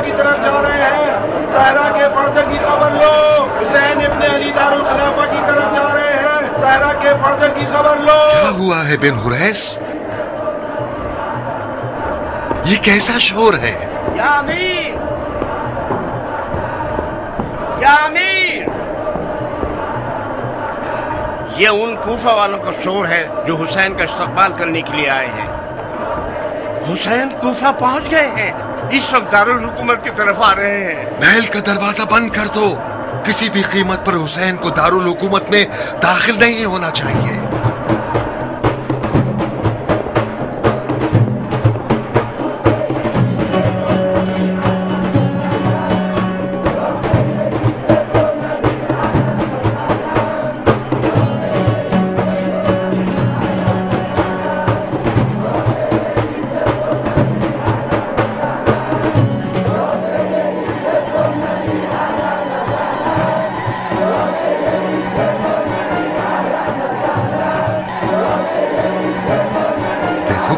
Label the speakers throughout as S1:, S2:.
S1: کی طرف جا رہے ہیں، صحرا کے فرزر کی خبر لو، حسین ابن علی دارالخلافہ کی طرف جا رہے ہیں، صحرا کے فرزر کی خبر لو۔
S2: کیا ہوا ہے بن حریث؟ یہ کیسا شور ہے؟
S3: یا امیر، یا امیر، یہ ان کوفہ والوں کا شور ہے جو حسین کا استقبال کرنے کے لیے آئے ہیں۔ حسین کوفہ پہنچ گئے ہیں، اس وقت دارالحکومت کی طرف آ رہے ہیں۔
S2: محل کا دروازہ بند کر دو، کسی بھی قیمت پر حسین کو دارالحکومت میں داخل نہیں ہونا چاہیے۔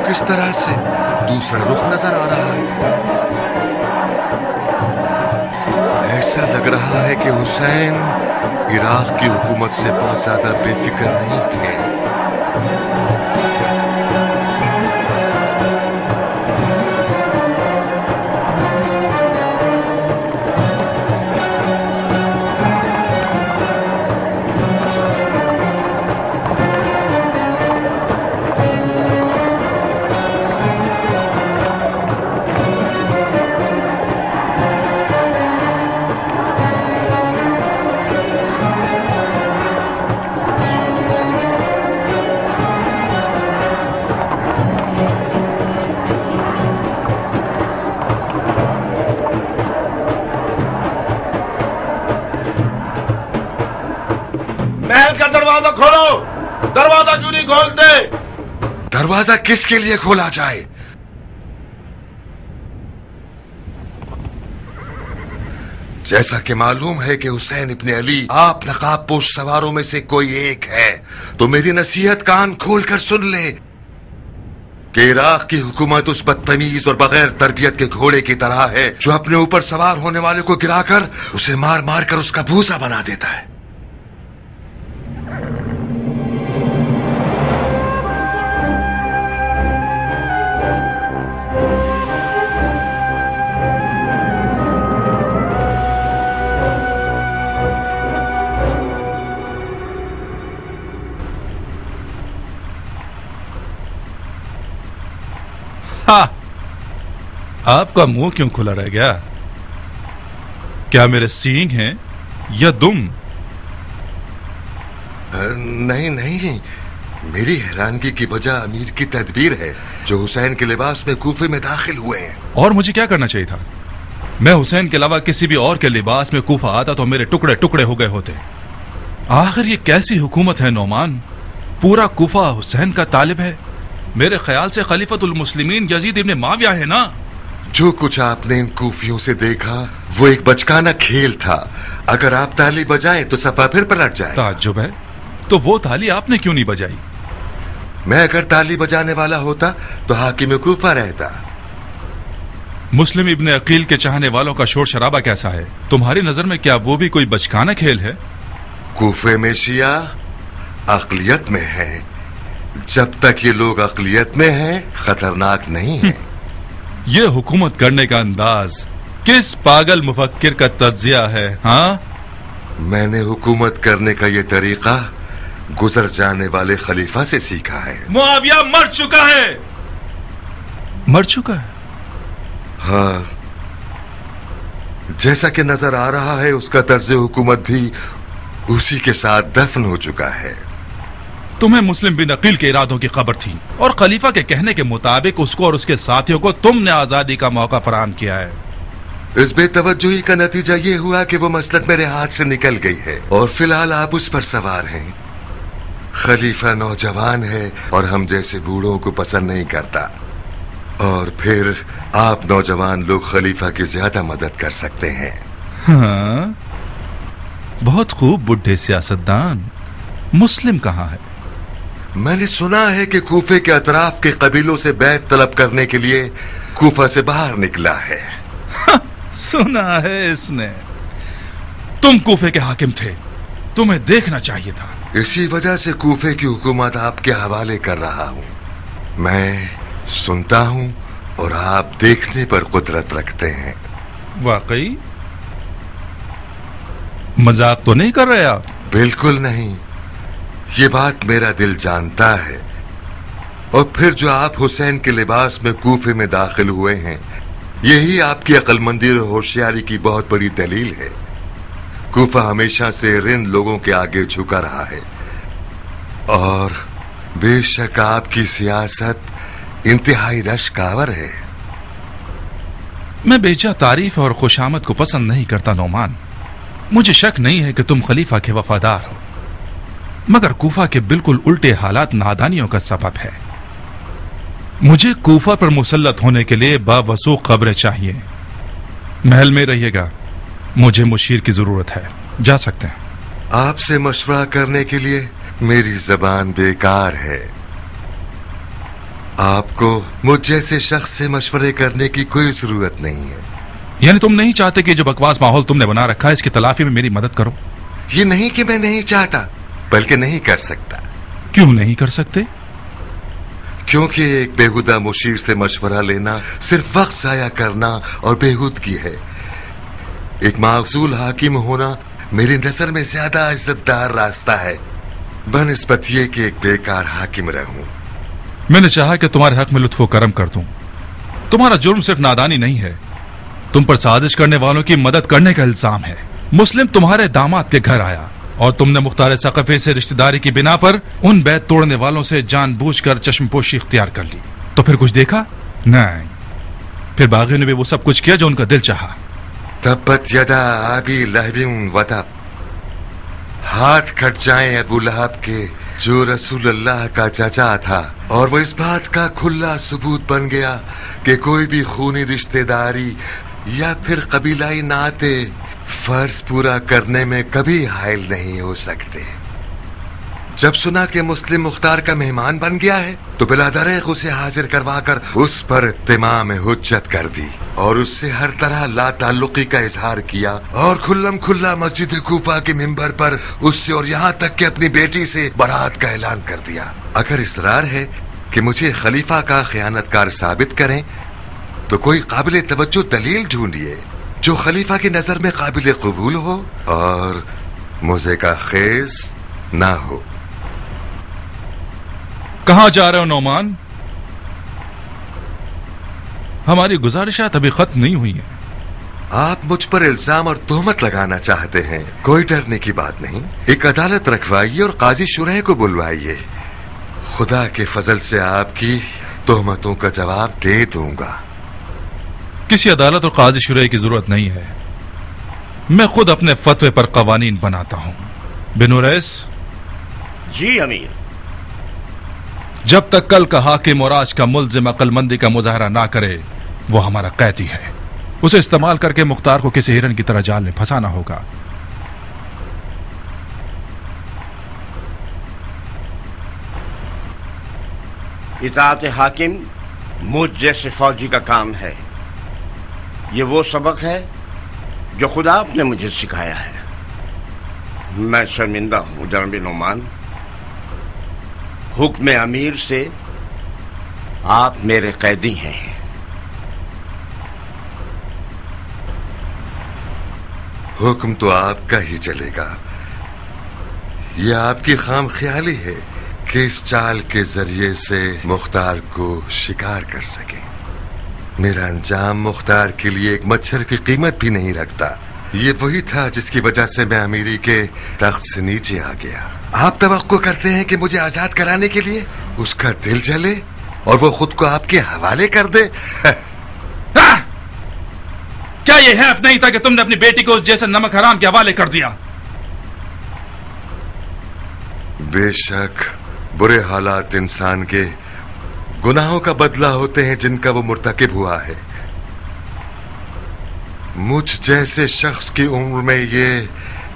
S2: کس طرح سے دوسرا رخ نظر آ رہا ہے، ایسا لگ رہا ہے کہ حسین عراق کی حکومت سے بہت زیادہ بے فکر نہیں تھے۔
S1: دروازہ کیوں نہیں کھولتے؟
S2: دروازہ کس کے لیے کھولا جائے؟ جیسا کہ معلوم ہے کہ حسین ابن علی آپ نقاب پوش سواروں میں سے کوئی ایک ہے، تو میری نصیحت کان کھول کر سن لے کہ عراق کی حکومت اس بدتمیز اور بغیر تربیت کے گھوڑے کی طرح ہے جو اپنے اوپر سوار ہونے والے کو گرا کر اسے مار مار کر اس کا بھوسا بنا دیتا ہے۔
S4: آپ کا منہ کیوں کھلا رہ گیا؟ کیا میرے سینگ ہیں یا دم؟
S2: نہیں، میری حیرانگی کی وجہ امیر کی تدبیر ہے جو حسین کے لباس میں کوفے میں داخل ہوئے ہیں۔
S4: اور مجھے کیا کرنا چاہیے تھا؟ میں حسین کے علاوہ کسی بھی اور کے لباس میں کوفہ آتا تو میرے ٹکڑے ٹکڑے ہو گئے ہوتے۔ آخر یہ کیسی حکومت ہے نعمان؟ پورا کوفہ حسین کا طالب ہے۔ میرے خیال سے خلیفۃ المسلمین یزید ابن معاویہ ہے نا؟
S2: جو کچھ آپ نے ان کوفیوں سے دیکھا وہ ایک بچکانہ کھیل تھا۔ اگر آپ تالی بجائیں تو صفحہ پھر پلٹ جائے۔
S4: تعجب ہے، تو وہ تالی آپ نے کیوں نہیں بجائی؟
S2: میں اگر تالی بجانے والا ہوتا تو حاکم کوفہ رہتا۔
S4: مسلم ابن عقیل کے چاہنے والوں کا شور شرابہ کیسا ہے؟ تمہاری نظر میں کیا وہ بھی کوئی بچکانہ کھیل ہے؟
S2: کوفے میں شیعہ اقلیت میں ہے، جب تک یہ لوگ اقلیت میں ہیں خطرناک نہیں ہے۔
S4: یہ حکومت کرنے کا انداز کس پاگل مفکر کا تجزیہ ہے؟ ہاں،
S2: میں نے حکومت کرنے کا یہ طریقہ گزر جانے والے خلیفہ سے سیکھا ہے۔
S4: معاویہ مر چکا ہے۔ مر چکا ہے؟
S2: ہاں، جیسا کہ نظر آ رہا ہے اس کا طرز حکومت بھی اسی کے ساتھ دفن ہو چکا ہے۔
S4: تمہیں مسلم بن عقیل کے ارادوں کی خبر تھی اور خلیفہ کے کہنے کے مطابق اس کو اور اس کے ساتھیوں کو تم نے آزادی کا موقع فراہم کیا ہے۔
S2: اس بے توجہی کا نتیجہ یہ ہوا کہ وہ مسلط میرے ہاتھ سے نکل گئی ہے اور فی الحال آپ اس پر سوار ہیں۔ خلیفہ نوجوان ہے اور ہم جیسے بوڑھوں کو پسند نہیں کرتا، اور پھر آپ نوجوان لوگ خلیفہ کی زیادہ مدد کر سکتے ہیں۔
S4: ہاں، بہت خوب بڈھے سیاستدان۔ مسلم کہاں ہے؟
S2: میں نے سنا ہے کہ کوفے کے اطراف کے قبیلوں سے بیعت طلب کرنے کے لیے کوفہ سے باہر نکلا ہے۔
S4: सुना है इसने। तुम कूफे के हाकिम थे, तुम्हें देखना चाहिए था।
S2: इसी वजह से कूफे की हुकूमत आपके हवाले कर रहा हूँ। मैं सुनता हूँ और आप देखने पर कुदरत रखते हैं।
S4: वाकई? मजाक तो नहीं कर रहे आप?
S2: बिल्कुल नहीं, ये बात मेरा दिल जानता है। और फिर जो आप हुसैन के लिबास में कूफे में दाखिल हुए हैं, यही आपकी अक्लमंदी और होशियारी की बहुत बड़ी दलील है। कूफा हमेशा से रिंद लोगों के आगे झुका रहा है और बेशक आपकी सियासत इंतहाई रश्कावर है।
S4: मैं बेजा तारीफ और खुशामद को पसंद नहीं करता नौमान। मुझे शक नहीं है कि तुम खलीफा के वफादार हो, मगर कूफा के बिल्कुल उल्टे हालात नादानियों का सबब है। मुझे कूफा पर मुसल्लत होने के लिए बावसूख खबरें चाहिए। महल में रहिएगा, मुझे मुशीर की जरूरत है। जा सकते हैं।
S2: आपसे मशवरा करने के लिए मेरी जबान बेकार है। आपको मुझ जैसे शख्स से मशवरे करने की कोई जरूरत नहीं है।
S4: यानी तुम नहीं चाहते कि जो बकवास माहौल तुमने बना रखा है इसकी तलाफी में मेरी मदद करो?
S2: ये नहीं कि मैं नहीं चाहता, बल्कि नहीं कर सकता।
S4: क्यों नहीं कर सकते?
S2: क्योंकि एक बेहुदा मुशीर से मशवरा लेना सिर्फ वक्त जाया करना और बेहूदगी है। एक माकसूल हाकिम होना मेरी नजर में ज्यादा इज्जतदार रास्ता है बनिस्बत ये कि एक बेकार हाकिम रहूं।
S4: मैंने चाहा कि तुम्हारे हक में लुत्फो करम कर दूं। तुम्हारा जुर्म सिर्फ नादानी नहीं है, तुम पर साजिश करने वालों की मदद करने का इल्जाम है। मुस्लिम तुम्हारे दामाद के घर आया और तुमने मुख्तार सक़फ़ी से रिश्तेदारी की बिना पर उन बैत तोड़ने वालों से जानबूझकर चश्मपोशी इख्तियार कर ली। तो फिर कुछ देखा? नहीं। फिर बागियों ने भी वो सब कुछ किया जो उनका दिल चाहा।
S2: तब्बत यदा अबी लहबिन व तब, हाथ कट जाए अबू लहब के जो रसूल अल्लाह का चाचा था, और वो इस बात का खुला सबूत बन गया कि कोई भी खूनी रिश्तेदारी या फिर कबीलाई नाते फर्ज पूरा करने में कभी हायल नहीं हो सकते। जब सुना कि मुस्लिम मुख्तार का मेहमान बन गया है तो बिलादरेख उसे हाजिर करवाकर उस पर इत्तिमाम हुज्जत कर दी और उससे हर तरह ला ताल्लुकी का इजहार किया और खुल्लम खुल्ला मस्जिद कूफा के मिंबर पर उससे और यहाँ तक कि अपनी बेटी से बरात का ऐलान कर दिया। अगर इसरार है कि मुझे खलीफा का खयानतकार साबित करें तो कोई काबिल तवज्जो दलील ढूंढिए जो खलीफा की नजर में काबिल कबूल हो और मुझे का खेज ना हो।
S4: कहां जा रहे हो नौमान? हमारी गुजारिशात अभी खत्म नहीं हुई है।
S2: आप मुझ पर इल्जाम और तोहमत लगाना चाहते हैं, कोई डरने की बात नहीं। एक अदालत रखवाइए और काजी शुरह को बुलवाइए। खुदा के फजल से आपकी तोहमतों का जवाब दे दूंगा।
S4: किसी अदालत और काजी शुरह की जरूरत नहीं है, मैं खुद अपने फतवे पर कवानीन बनाता हूं। बिन उवैस।
S3: जी अमीर।
S4: जब तक कल का हाकिम और आज का मुल्जिम अक्लमंदी का मुजाहरा ना करे वो हमारा कैदी है। उसे इस्तेमाल करके मुख्तार को किसी हिरन की तरह जाल में फंसाना होगा।
S3: इताअत हाकिम मुझ जैसे फौजी का काम है। ये वो सबक है जो खुदा आपने मुझे सिखाया है। मैं शर्मिंदा हूं जनाब नोमान। हुक्म अमीर से आप मेरे कैदी हैं।
S2: हुक्म तो आपका ही चलेगा। यह आपकी खाम ख्याली है कि इस चाल के जरिए से मुख्तार को शिकार कर सके। मेरा अंजाम मुख्तार के लिए एक मच्छर की कीमत भी नहीं रखता। ये वही था जिसकी वजह से मैं अमीरी के तख्त से नीचे आ गया। आप तवक्को करते हैं कि मुझे आजाद कराने के लिए उसका दिल जले और वो खुद को आपके हवाले कर दे?
S4: क्या ये हैफ नहीं था कि तुमने अपनी बेटी को उस जैसे नमक हराम के हवाले कर दिया?
S2: बेशक बुरे हालात इंसान के गुनाहों का बदला होते हैं जिनका वो मुर्तकिब हुआ है। मुझ जैसे शख्स की उम्र में ये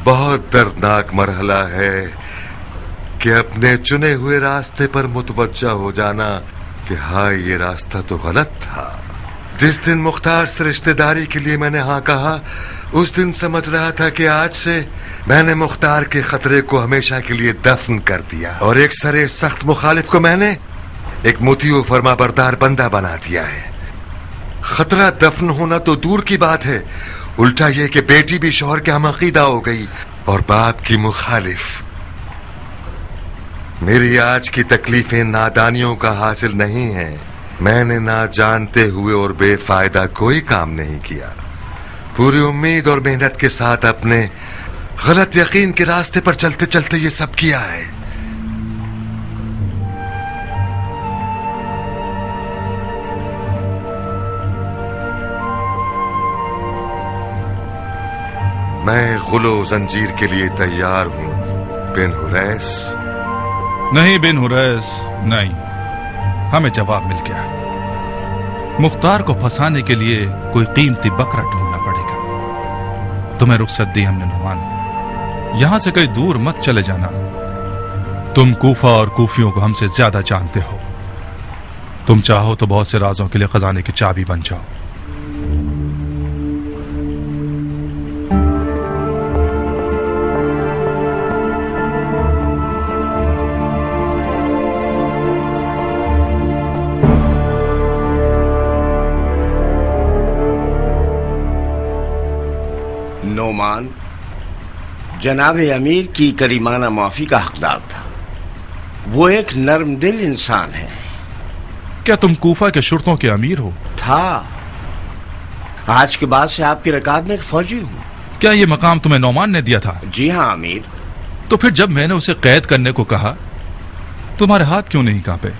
S2: बहुत दर्दनाक मरहला है कि अपने चुने हुए रास्ते पर मुतवज्जा हो जाना कि हाँ ये रास्ता तो गलत था। जिस दिन मुख्तार से रिश्तेदारी के लिए मैंने हाँ कहा, उस दिन समझ रहा था कि आज से मैंने मुख्तार के खतरे को हमेशा के लिए दफन कर दिया, और एक सरे सख्त मुखालिफ को मैंने एक मुतीउ फरमाबरदार बंदा बना दिया है। खतरा दफन होना तो दूर की बात है, उल्टा ये कि बेटी भी शौहर के हम अकीदा हो गई और बाप की मुखालिफ। मेरी आज की तकलीफें नादानियों का हासिल नहीं है। मैंने ना जानते हुए और बेफायदा कोई काम नहीं किया। पूरी उम्मीद और मेहनत के साथ अपने गलत यकीन के रास्ते पर चलते चलते ये सब किया है। मैं गुलो जंजीर के लिए तैयार हूं बिन हुरैस।
S4: नहीं बिन हुरैस, नहीं, हमें जवाब मिल गया। मुख्तार को फंसाने के लिए कोई कीमती बकरा ढूंढना पड़ेगा। तुम्हें रुखसत दी हमने नुमान, यहां से कहीं दूर मत चले जाना। तुम कूफा और कूफियों को हमसे ज्यादा जानते हो। तुम चाहो तो बहुत से राजों के लिए खजाने की चाबी बन जाओ।
S3: नोमान जनाब अमीर की करीमाना माफी का हकदार था। वो एक नर्म दिल इंसान है।
S4: क्या तुम कूफा के शुर्तों के अमीर हो?
S3: था, आज के बाद से आपकी रकात में एक फौजी हूँ।
S4: क्या ये मकाम तुम्हें नौमान ने दिया था?
S3: जी हाँ अमीर।
S4: तो फिर जब मैंने उसे कैद करने को कहा, तुम्हारे हाथ क्यों नहीं कांपे?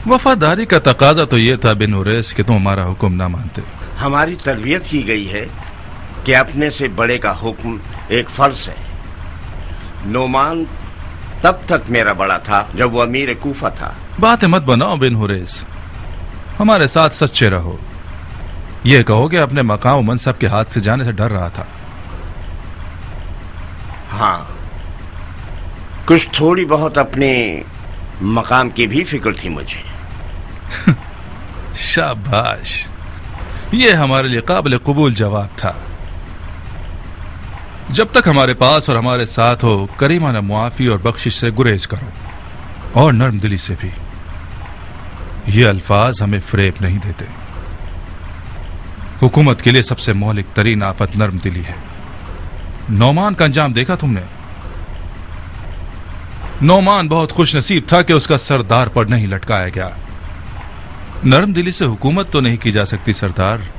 S4: वफादारी का तकाजा तो ये था बिन हुरैस कि तुम हमारा हुक्म ना मानते।
S3: हमारी तरबियत की गई है कि अपने से बड़े का हुक्म एक फर्ज है। नोमान तब तक मेरा बड़ा था जब वो अमीर कूफा था।
S4: बातें मत बनाओ बिन हुरैस, हमारे साथ सच्चे रहो। ये कहो कि अपने मकाम मनसब के हाथ से जाने से डर रहा था।
S3: हाँ, कुछ थोड़ी बहुत अपने मकाम की भी फिक्र थी मुझे।
S4: शाबाश, ये हमारे लिए काबिल कबूल जवाब था। जब तक हमारे पास और हमारे साथ हो, करीमाना मुआफी और बख्शिश से गुरेज करो, और नर्म दिली से भी। ये अल्फाज हमें फरेब नहीं देते। हुकूमत के लिए सबसे मौलिक तरीन आफत नर्म दिली है। नौमान का अंजाम देखा तुमने? नौमान बहुत खुश नसीब था कि उसका सरदार पर नहीं लटकाया गया। नर्म दिली से हुकूमत तो नहीं की जा सकती सरदार।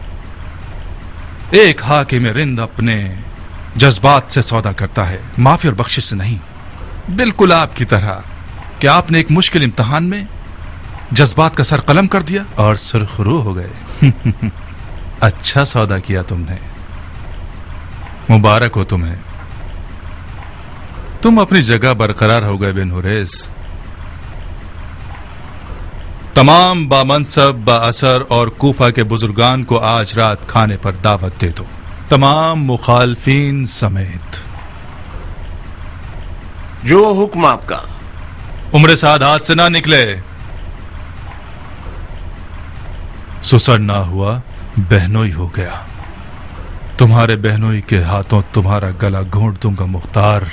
S4: एक हाकिम रिंद अपने जज्बात से सौदा करता है, माफी और बख्शिश से नहीं। बिल्कुल आपकी तरह कि आपने एक मुश्किल इम्तिहान में जज्बात का सर कलम कर दिया और सुरखरू हो गए। अच्छा सौदा किया तुमने, मुबारक हो तुम्हें। तुम अपनी जगह बरकरार हो गए बिन हुरैस। तमाम बामनसब बाअसर और कूफा के बुजुर्गान को आज रात खाने पर दावत दे दो, तमाम मुखालफीन समेत।
S3: जो हुक्म आपका।
S4: उम्र साद हाथ से ना निकले। सुसर ना हुआ, बहनोई हो गया। तुम्हारे बहनोई के हाथों तुम्हारा गला घोंट दूंगा मुख्तार।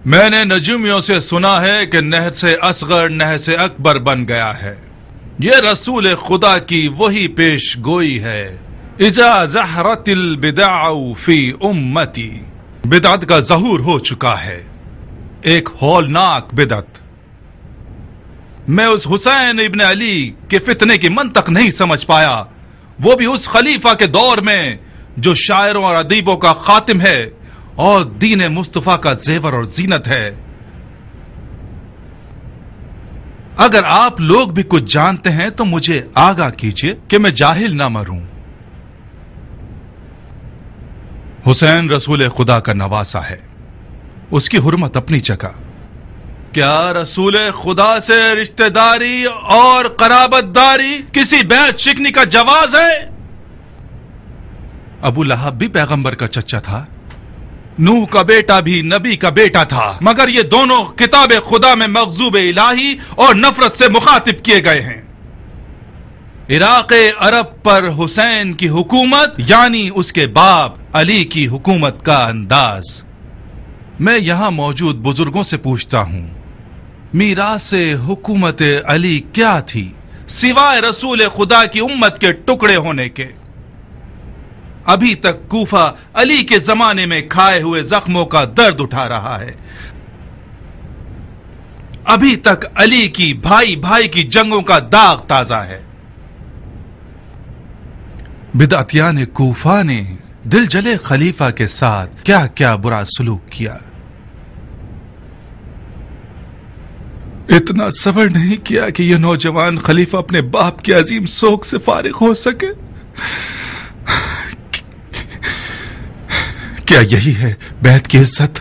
S4: मैंने नजूमियों से सुना है कि नहर से असगर नहर से अकबर बन गया है। यह रसूल खुदा की वही पेश गोई है। اذا ظہرت البدع فی امتی، بدعت کا ظہور ہو چکا ہے، ایک ہولناک بدعت۔ میں اس حسین ابن علی کے فتنے کی منطق نہیں سمجھ پایا، وہ بھی اس خلیفہ کے دور میں جو شاعروں اور ادیبوں کا خاتم ہے اور دین مصطفیٰ کا زیور اور زینت ہے۔ اگر آپ لوگ بھی کچھ جانتے ہیں تو مجھے آگاہ کیجئے کہ میں جاہل نہ مروں۔ حسین رسول خدا کا نواسہ ہے، اس کی حرمت اپنی جگہ۔ کیا رسول خدا سے رشتہ داری اور قرابت داری کسی بیعت شکنی کا جواز ہے؟ ابو لہب بھی پیغمبر کا چچا تھا، نوح کا بیٹا بھی نبی کا بیٹا تھا، مگر یہ دونوں کتاب خدا میں مغضوب الہی اور نفرت سے مخاطب کیے گئے ہیں۔ عراق عرب پر حسین کی حکومت یعنی اس کے باپ علی کی حکومت کا انداز۔ میں یہاں موجود بزرگوں سے پوچھتا ہوں، میراث حکومت علی کیا تھی سوائے رسول خدا کی امت کے ٹکڑے ہونے کے؟ ابھی تک کوفہ علی کے زمانے میں کھائے ہوئے زخموں کا درد اٹھا رہا ہے، ابھی تک علی کی بھائی بھائی کی جنگوں کا داغ تازہ ہے۔ بدعتیان کوفہ نے دل جلے خلیفہ کے ساتھ کیا کیا برا سلوک کیا، اتنا صبر نہیں کیا کہ یہ نوجوان خلیفہ اپنے باپ کی عظیم سوگ سے فارغ ہو سکے۔ کیا یہی ہے بیعت کی عزت؟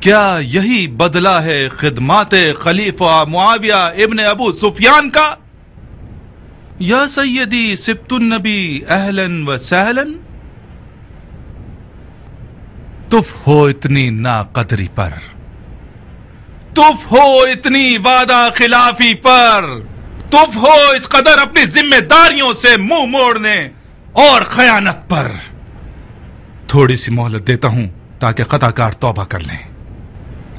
S4: کیا یہی بدلہ ہے خدمات خلیفہ معاویہ ابن ابو سفیان کا؟ یا سیدی سبت النبی اہلاً و سہلاً، تف ہو اتنی ناقدری پر، تف ہو اتنی وعدہ خلافی پر، تف ہو اس قدر اپنی ذمہ داریوں سے منہ موڑنے اور خیانت پر۔ تھوڑی سی مہلت دیتا ہوں تاکہ خطا کار توبہ کر لیں۔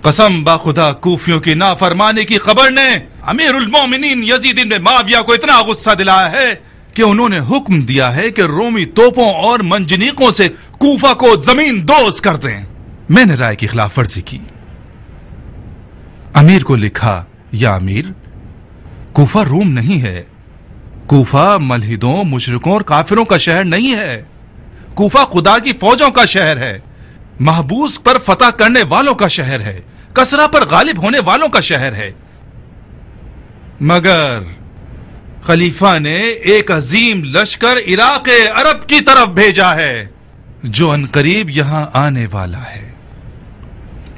S4: قسم با خدا کوفیوں کی نافرمانی کی خبر نے امیر المومنین یزید بن معاویہ کو اتنا غصہ دلایا ہے کہ انہوں نے حکم دیا ہے کہ رومی توپوں اور منجنیقوں سے کوفہ کو زمین دوز کر دیں۔ میں نے رائے کی خلاف ورزی کی، امیر کو لکھا، یا امیر، کوفہ روم نہیں ہے، کوفہ ملحدوں مشرکوں اور کافروں کا شہر نہیں ہے، کوفہ خدا کی فوجوں کا شہر ہے، محبوس پر فتح کرنے والوں کا شہر ہے، کسرا پر غالب ہونے والوں کا شہر ہے۔ مگر خلیفہ نے ایک عظیم لشکر عراق عرب کی طرف بھیجا ہے جو عنقریب یہاں آنے والا ہے۔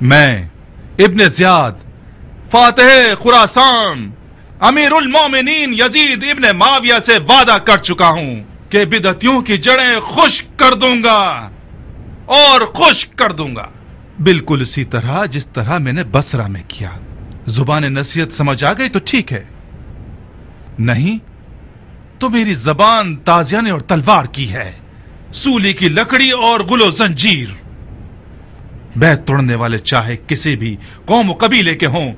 S4: میں ابن زیاد فاتح خراسان امیر المومنین یزید ابن معاویہ سے وعدہ کر چکا ہوں کہ بدعتیوں کی جڑیں خشک کر دوں گا اور خشک کر دوں گا، بالکل اسی طرح جس طرح میں نے بصرہ میں کیا۔ زبان نصیحت سمجھ آ گئی تو ٹھیک ہے، نہیں تو میری زبان تازیانے اور تلوار کی ہے، سولی کی لکڑی اور غل و زنجیر۔ بیعت توڑنے والے چاہے کسی بھی قوم و قبیلے کے ہوں،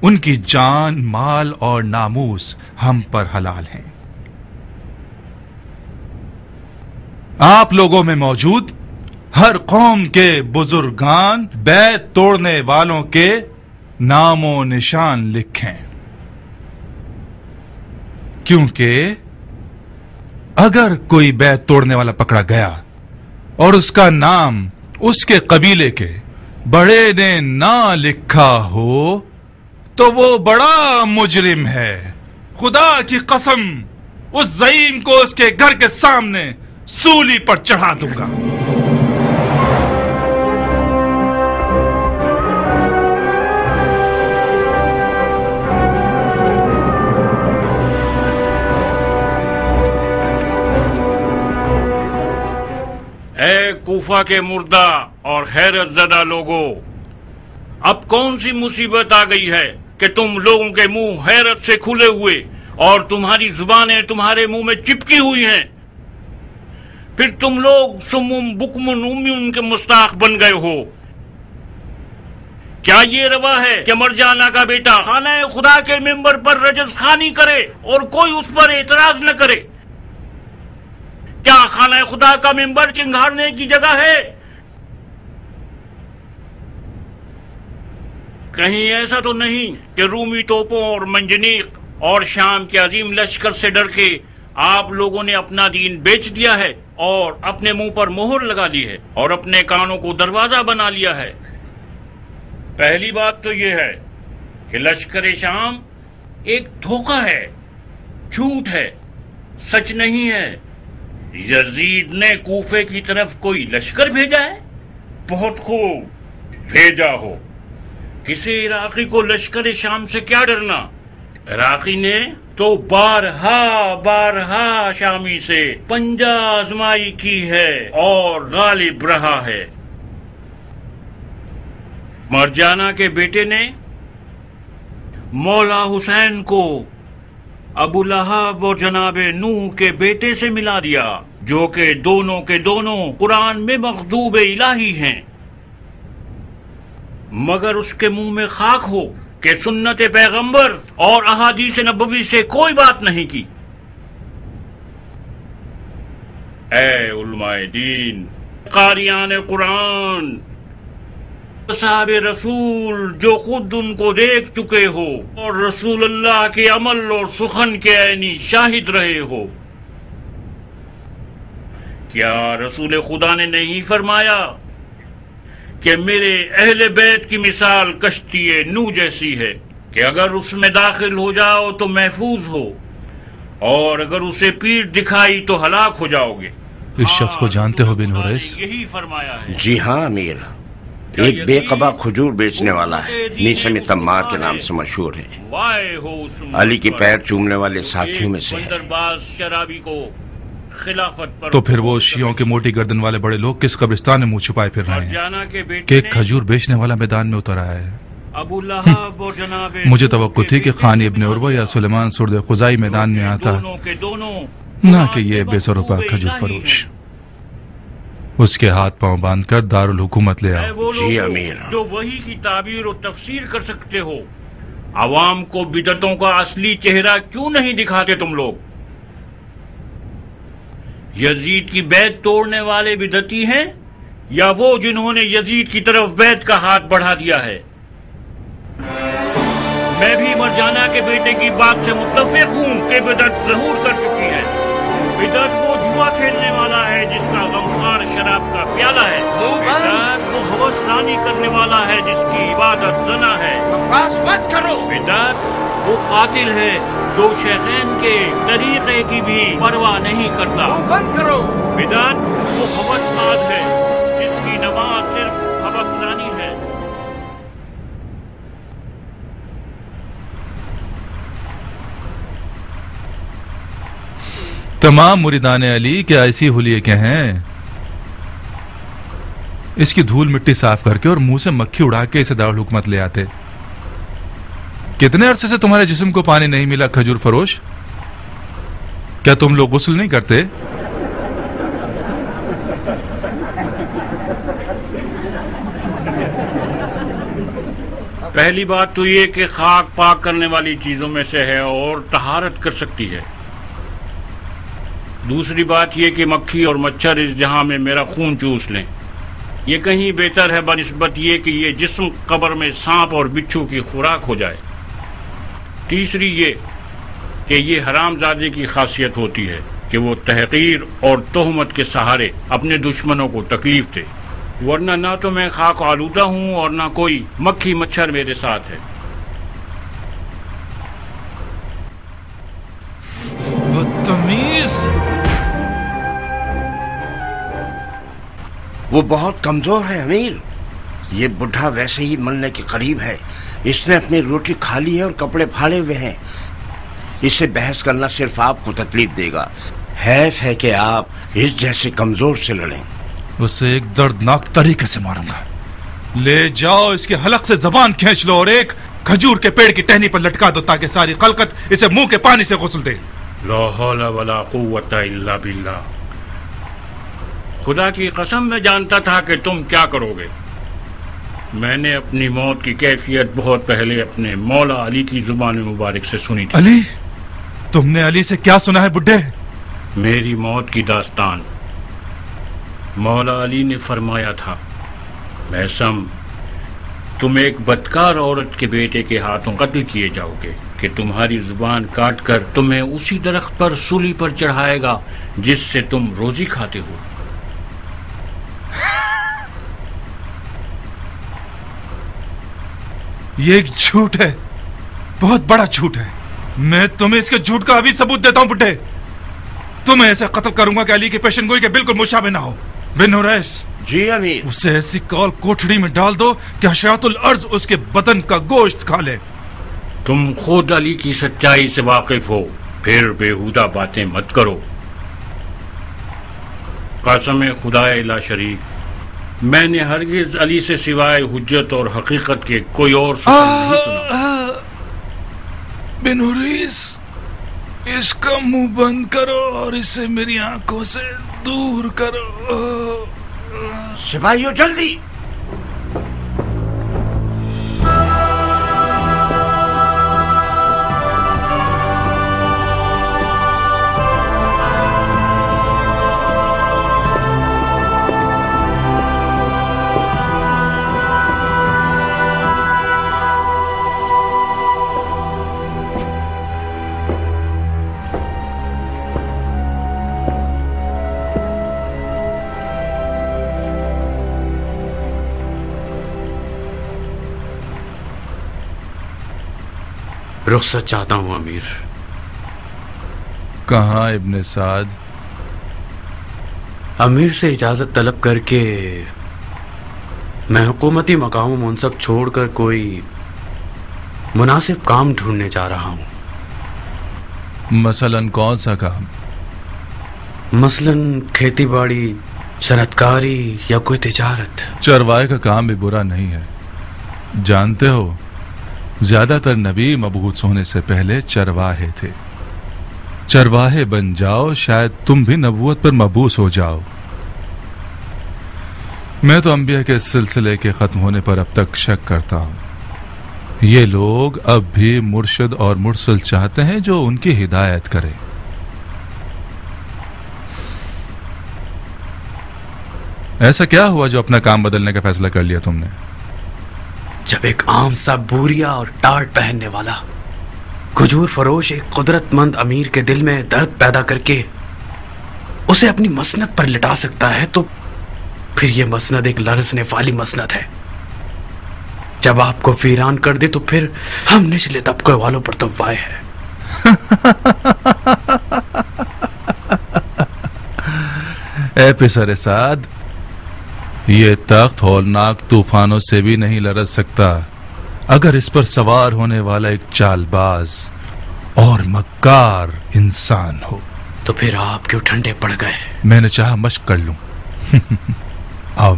S4: ان کی جان، مال اور ناموس ہم پر حلال ہیں۔ آپ لوگوں میں موجود ہر قوم کے بزرگان بیعت توڑنے والوں کے نام و نشان لکھیں، کیونکہ اگر کوئی بیعت توڑنے والا پکڑا گیا اور اس کا نام اس کے قبیلے کے بڑے نے نہ لکھا ہو تو وہ بڑا مجرم ہے۔ خدا کی قسم اس زعیم کو اس کے گھر کے سامنے سولی پر چڑھا دوں گا۔
S5: اے کوفہ کے مردہ اور حیرت زدہ لوگوں، اب کون سی مصیبت آ گئی ہے کہ تم لوگوں کے منہ حیرت سے کھلے ہوئے اور تمہاری زبانیں تمہارے منہ میں چپکی ہوئی ہیں؟ پھر تم لوگ سمم بکم عمیٌ کے مستاق بن گئے ہو۔ کیا یہ روا ہے کہ مرجانہ کا بیٹا خانہ خدا کے ممبر پر رجز خوانی کرے اور کوئی اس پر اعتراض نہ کرے؟ کیا خانہ خدا کا منبر چنگھاڑنے کی جگہ ہے؟ کہیں ایسا تو نہیں کہ رومی توپوں اور منجنیق اور شام کے عظیم لشکر سے ڈر کے آپ لوگوں نے اپنا دین بیچ دیا ہے اور اپنے منہ پر مہر لگا دی ہے اور اپنے کانوں کو دروازہ بنا لیا ہے؟ پہلی بات تو یہ ہے کہ لشکر شام ایک دھوکہ ہے، جھوٹ ہے، سچ نہیں ہے۔ یزید نے کوفے کی طرف کوئی لشکر بھیجا ہے؟ بہت خوب، بھیجا ہو۔ کسی عراقی کو لشکر شام سے کیا ڈرنا؟ عراقی نے تو بارہا شامی سے پنجہ آزمائی کی ہے اور غالب رہا ہے۔ مرجانہ کے بیٹے نے مولا حسین کو ابو لہب اور جناب نوح کے بیٹے سے ملا دیا، جو کہ دونوں کے دونوں قرآن میں مغضوب الہی ہیں، مگر اس کے منہ میں خاک ہو کہ سنت پیغمبر اور احادیث نبوی سے کوئی بات نہیں کی۔ اے علماء دین، قاریان قرآن، صحاب رسول جو خود ان کو دیکھ چکے ہو اور رسول اللہ کے عمل اور سخن کے عینی شاہد رہے ہو، کیا رسول خدا نے نہیں فرمایا کہ میرے اہل بیت کی مثال کشتی نوح جیسی ہے کہ اگر اس میں داخل ہو جاؤ تو محفوظ ہو اور اگر اسے پیٹھ دکھائی تو ہلاک ہو جاؤ گے؟
S4: اس شخص کو جانتے ہو بن حریث؟
S5: یہی فرمایا ہے۔
S3: جی ہاں امیر، ایک بے قبا کھجور بیچنے والا ہے، نیسم تمار کے نام سے مشہور ہے، علی کی پیر چومنے والے ساتھیوں میں سے
S5: شرابی کو خلافت پر
S4: تو پھر وہ شیعوں کے موٹی گردن والے بڑے لوگ کس قبرستان میں منہ چھپائے پھر رہے ہیں کہ ایک کھجور بیچنے والا میدان میں اتر آیا ہے؟
S5: ابو لہب اور جناب
S4: مجھے توقع تھی کہ خانی ابن عروہ یا سلیمان سرد خزائی میدان میں آتا، نہ کہ یہ بے سروپا کھجور فروش۔ اس کے ہاتھ پاؤں باندھ کر دارالحکومت لے آؤ۔
S3: جی امیر۔
S5: جو وحی کی تعبیر و تفسیر کر سکتے ہو، عوام کو بدعتوں کا اصلی چہرہ کیوں نہیں دکھاتے تم لوگ؟ یزید کی بیعت توڑنے والے بدعتی ہیں یا وہ جنہوں نے یزید کی طرف بیعت کا ہاتھ بڑھا دیا ہے؟ میں بھی مرجانہ کے بیٹے کی بات سے متفق ہوں کہ بدعت ظہور کر چکی ہے۔ بدعت وہ جوا کھیلنے والا ہے جس کا غمخوار شراب کا پیالہ ہے، بدعت وہ ہوس رانی کرنے والا ہے جس کی عبادت زنا ہے، بدعت وہ قاتل ہے جو شیخین کے طریقے کی بھی پرواہ نہیں کرتا، بدعت وہ ہوسباز ہے جس کی نماز صرف ہوس رانی ہے۔
S4: تمام مریدان علی کے ایسی حلیے کے ہیں، اس کی دھول مٹی صاف کر کے اور منہ سے مکھی اڑا کے اسے دارالحکومت لے آتے۔ کتنے عرصے سے تمہارے جسم کو پانی نہیں ملا کھجور فروش؟ کیا تم لوگ غسل نہیں کرتے؟
S5: پہلی بات تو یہ کہ خاک پاک کرنے والی چیزوں میں سے ہے اور طہارت کر سکتی ہے۔ دوسری بات یہ کہ مکھی اور مچھر اس جہاں میں میرا خون چوس لیں، یہ کہیں بہتر ہے بنسبت یہ کہ یہ جسم قبر میں سانپ اور بچھو کی خوراک ہو جائے۔ تیسری یہ کہ یہ حرام زادے کی خاصیت ہوتی ہے کہ وہ تحقیر اور تہمت کے سہارے اپنے دشمنوں کو تکلیف دے، ورنہ نہ تو میں خاک آلودہ ہوں اور نہ کوئی مکھی مچھر میرے ساتھ ہے۔
S4: بدتمیز!
S3: وہ بہت کمزور ہے امیر، یہ بڈھا ویسے ہی ملنے کے قریب ہے، اس نے اپنی روٹی کھا لی ہے اور کپڑے پھاڑے ہوئے ہیں، اس سے بحث کرنا صرف آپ کو تکلیف دے گا۔ حیف ہے کہ آپ اس جیسے کمزور سے لڑیں۔
S4: اسے ایک دردناک طریقے سے ماروں گا، لے جاؤ اس کے حلق سے زبان کھینچ لو اور ایک کھجور کے پیڑ کی ٹہنی پر لٹکا دو تاکہ ساری خلقت اسے منہ کے پانی سے غسل دے۔
S5: لا حول ولا قوت الا باللہ۔ خدا کی قسم میں جانتا تھا کہ تم کیا کرو گے۔ میں نے اپنی موت کی کیفیت بہت پہلے اپنے مولا علی کی زبان مبارک سے سنی تھی۔
S4: علی؟ تم نے علی سے کیا سنا ہے بڈھے؟
S5: میری موت کی داستان مولا علی نے فرمایا تھا، میثم تم ایک بدکار عورت کے بیٹے کے ہاتھوں قتل کیے جاؤ گے کہ تمہاری زبان کاٹ کر تمہیں اسی درخت پر سولی پر چڑھائے گا جس سے تم روزی کھاتے ہو۔
S4: یہ ایک جھوٹ ہے، بہت بڑا جھوٹ ہے۔ میں تمہیں اس کے جھوٹ کا ابھی ثبوت دیتا ہوں بڈھے۔ تمہیں ایسا قتل کروں گا کہ علی کی پیشن گوئی کے بالکل مشابہ نہ ہو۔ بن حریث،
S3: جی امیر۔
S4: اسے ایسی کال کوٹڑی میں ڈال دو کہ حشرات الارض اس کے بدن کا گوشت کھا لے۔
S5: تم خود علی کی سچائی سے واقف ہو، پھر بےہودہ باتیں مت کرو۔ قسم خدا لا شریک، میں نے ہرگز علی سے سوائے حجت اور حقیقت کے کوئی اور سخن نہیں سنا۔
S4: بن حریث، اس کا منہ بند کرو اور اسے میری آنکھوں سے دور کرو۔
S3: سپاہیوں جلدی!
S6: رخصت چاہتا ہوں امیر۔
S4: کہاں ابن سعد؟
S6: امیر سے اجازت طلب کر کے میں حکومتی مقام و منصب چھوڑ کر کوئی مناسب کام ڈھونڈنے جا رہا ہوں۔
S4: مثلاً کون سا کام؟
S6: مثلاً کھیتی باڑی، صنعت کاری یا کوئی تجارت۔
S4: چرواہے کا کام بھی برا نہیں ہے۔ جانتے ہو زیادہ تر نبی مبعوث ہونے سے پہلے چرواہے تھے۔ چرواہے بن جاؤ، شاید تم بھی نبوت پر مبعوث ہو جاؤ۔ میں تو انبیاء کے سلسلے کے ختم ہونے پر اب تک شک کرتا ہوں۔ یہ لوگ اب بھی مرشد اور مرسل چاہتے ہیں جو ان کی ہدایت کرے۔ ایسا کیا ہوا جو اپنا کام بدلنے کا فیصلہ کر لیا تم نے؟
S6: جب ایک عام سا بوریا اور ٹاٹ پہننے والا کھجور فروش ایک قدرت مند امیر کے دل میں درد پیدا کر کے اسے اپنی مسند پر لٹا سکتا ہے تو پھر یہ مسند ایک لرزنے والی مسند ہے۔ جب آپ کو ویران کر دے تو پھر ہم نچلے طبقے والوں پر تو وائے ہے۔
S4: اے پسر سعد، یہ تخت ہولناک طوفانوں سے بھی نہیں لرز سکتا اگر اس پر سوار ہونے والا ایک چال باز اور مکار انسان ہو۔
S6: تو پھر آپ کیوں ٹھنڈے پڑ گئے؟
S4: میں نے چاہا مشق کر لوں۔ آؤ۔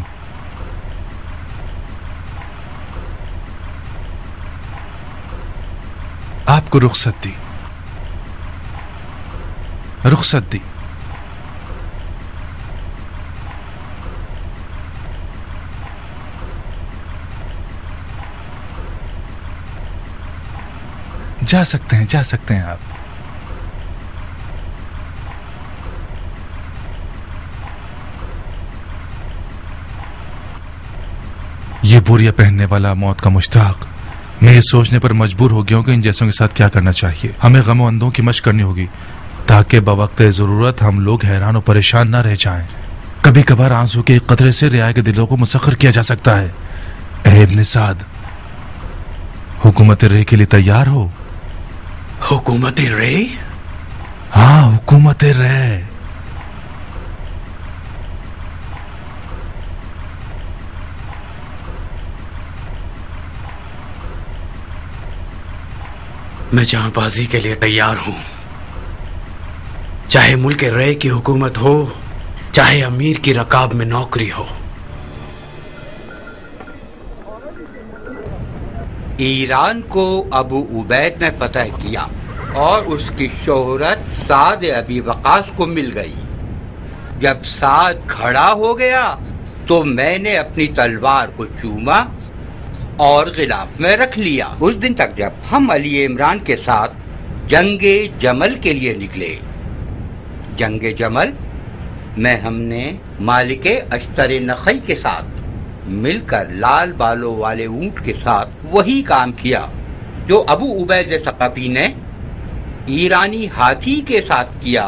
S4: آپ کو رخصت دی، رخصت دی۔ جا سکتے ہیں، جا سکتے ہیں آپ۔ یہ بوریا پہننے والا موت کا مشتاق میں یہ سوچنے پر مجبور ہو گیا ہوں کہ ان جیسوں کے ساتھ کیا کرنا چاہیے۔ ہمیں غم و اندوں کی مشق کرنی ہوگی تاکہ بوقت ضرورت ہم لوگ حیران و پریشان نہ رہ جائیں۔ کبھی کبھار آنسو کے ایک قطرے سے رعایا کے دلوں کو مسخر کیا جا سکتا ہے۔ اے ابن سعد، حکومت رے کے لیے تیار ہو؟
S6: حکومت رے؟
S4: ہاں، حکومت رے۔
S6: میں جہاں بازی کے لیے تیار ہوں، چاہے ملک رے کی حکومت ہو، چاہے امیر کی رکاب میں نوکری ہو۔
S7: ایران کو ابو عبید نے فتح کیا اور اس کی شہرت سعد ابی وقاص کو مل گئی۔ جب سعد کھڑا ہو گیا تو میں نے اپنی تلوار کو چوما اور غلاف میں رکھ لیا۔ اس دن تک جب ہم علی عمران کے ساتھ جنگ جمل کے لیے نکلے، जंग जमल में हमने मालिक अश्तर नखई के साथ मिलकर लाल बालों वाले ऊंट के साथ वही काम किया जो अबू उबैद सक़फ़ी ने ईरानी हाथी के साथ किया।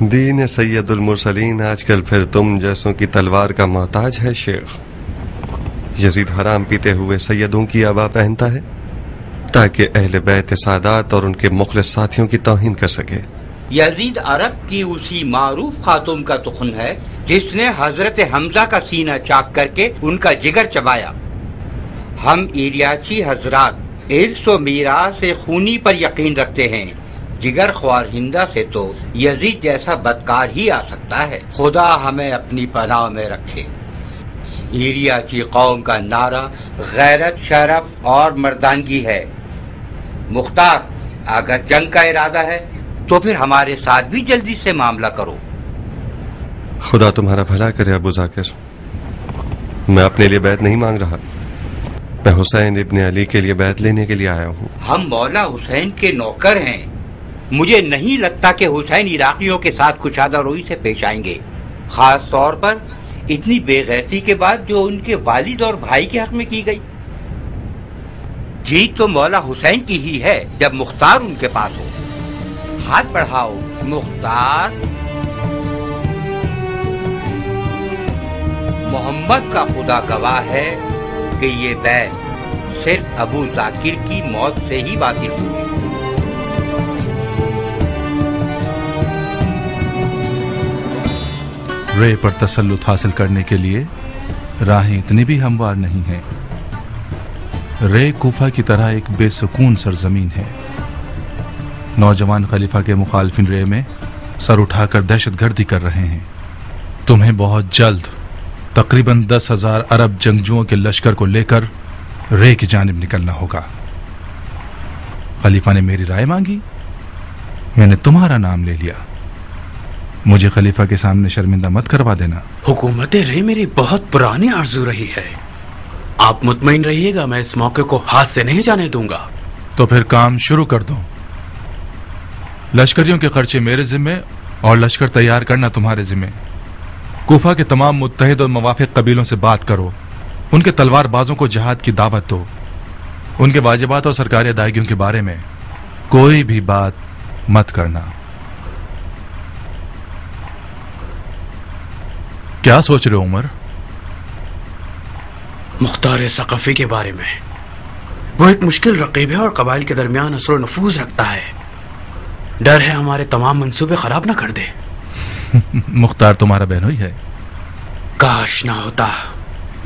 S8: दीन सैयदुल मुरसलीन आजकल फिर तुम जैसों की तलवार का मोहताज है शेख। यजीद हराम पीते हुए सैयदों की आबा पहनता है ताकि अहले बैत सादात और उनके मुखलिस साथियों की तौहीन कर सके।
S7: यजीद अरब की उसी मारूफ खातून का तुखन है जिसने हजरत हमजा का सीना चाक करके उनका जिगर चबाया। हम इलियाची हजरात इर्स व मीरास से खूनी पर यकीन रखते हैं। जिगर ख्वार हिंदा से तो यजीद जैसा बदकार ही आ सकता है। खुदा हमें अपनी पनाह में रखे। इलियाची कौम का नारा गैरत, शरफ और मर्दानगी है। मुख्तार, अगर जंग का इरादा है तो फिर हमारे साथ भी जल्दी से मामला करो।
S8: खुदा तुम्हारा भला करे अबू जाकिर। मैं अपने लिए बैत नहीं मांग रहा, मैं हुसैन इब्न अली के लिए बैत लेने के लिए आया हूँ।
S7: हम मौला हुसैन के नौकर हैं। मुझे नहीं लगता कि हुसैन इराकियों के साथ कुशादा रोई से पेश आएंगे, खास तौर पर इतनी बेगैरती के बाद जो उनके वालिद और भाई के हक में की गई। जीत तो मौला हुसैन की ही है जब मुख्तार उनके पास हो। हाथ बढ़ाओ मुख्तार। मोहम्मद का खुदा गवाह है कि ये बैत सिर्फ अबू जाकिर की मौत से ही बातिल हुई।
S4: रे पर तसल्लुत हासिल करने के लिए राहें इतनी भी हमवार नहीं हैं। रे कूफा की तरह एक बेसुकून सरजमीन है। नौजवान खलीफा के मुखालफिन रे में सर उठाकर दहशतगर्दी कर रहे हैं। तुम्हें बहुत जल्द तकरीबन 10,000 अरब जंगजुओं के लश्कर को लेकर रे की जानिब निकलना होगा। खलीफा ने मेरी राय मांगी, मैंने तुम्हारा नाम ले लिया। मुझे खलीफा के सामने शर्मिंदा मत करवा देना।
S6: हुकूमत रे मेरी बहुत पुरानी आरज़ू रही है। आप मुतमईन रहिएगा, मैं इस मौके को हाथ से नहीं जाने दूंगा।
S4: तो फिर काम शुरू कर दो। लश्करियों के खर्चे मेरे जिम्मे और लश्कर तैयार करना तुम्हारे जिम्मे। कूफा के तमाम मुत्तहिद और मवाफिक कबीलों से बात करो, उनके तलवार बाजों को जहाद की दावत दो। उनके वाजिबात और सरकारी अदायगियों के बारे में कोई भी बात मत करना। क्या सोच रहे हो उमर?
S6: मुख्तार सक़फ़ी के बारे में। वो एक मुश्किल रकीब है और कबाइल के दरमियान असर नफूज रखता है। डर है हमारे तमाम मंसूबे खराब ना कर दे।
S4: मुख्तार तुम्हारा बहनोई है।
S6: काश ना होता।